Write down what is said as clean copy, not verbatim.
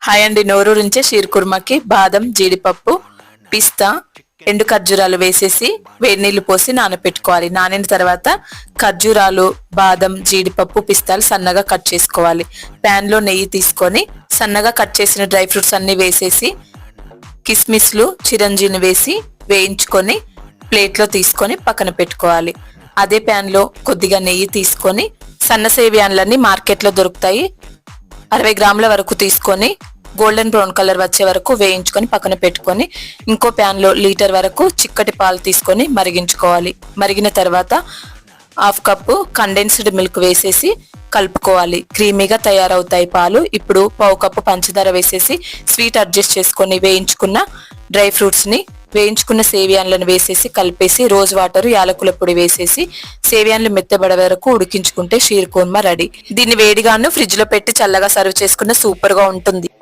Hi అండి, నోరూరించే shear కుర్మాకి బాదం, జీడిపప్పు, పిస్తా, ఎండు ఖర్జూరాలు వేసేసి వేడి నీళ్లు పోసి నానబెట్టుకోవాలి. నానిన తర్వాత ఖర్జూరాలు, బాదం, జీడిపప్పు, పిస్తాలు సన్నగా కట్ చేసుకోవాలి. ప్యాన్ లో నెయ్యి తీసుకొని సన్నగా కట్ చేసిన డ్రై ఫ్రూట్స్ అన్ని వేసేసి కిస్మిస్లు, చిరంజీని వేసి వేయించుకొని ప్లేట్లో తీసుకొని పక్కన పెట్టుకోవాలి. అదే ప్యాన్ లో కొద్దిగా నెయ్యి తీసుకొని సన్న సేవియాన్లన్నీ మార్కెట్లో దొరుకుతాయి, 60 గ్రాముల వరకు తీసుకొని గోల్డెన్ బ్రౌన్ కలర్ వచ్చే వరకు వేయించుకొని పక్కన పెట్టుకొని ఇంకో ప్యాన్ లో లీటర్ వరకు చిక్కటి పాలు తీసుకొని మరిగించుకోవాలి. మరిగిన తర్వాత 1/2 కప్పు కండెన్స్డ్ మిల్క్ వేసేసి కలుపుకోవాలి. క్రీమీగా తయారవుతాయి పాలు. ఇప్పుడు 1/4 కప్పు పంచదార వేసేసి స్వీట్ అడ్జస్ట్ చేసుకొని వేయించుకున్న డ్రై ఫ్రూట్స్ ని, వేయించుకున్న సేవియాన్లను వేసేసి కలిపేసి రోజ్ వాటర్, యాలకుల పొడి వేసేసి సేవియాన్లు మెత్తబడే వరకు ఉడికించుకుంటే షీర్ కుర్మా రెడీ. దీన్ని వేడిగాను ఫ్రిడ్జ్ లో పెట్టి చల్లగా సర్వ్ చేసుకున్న సూపర్ గా ఉంటుంది.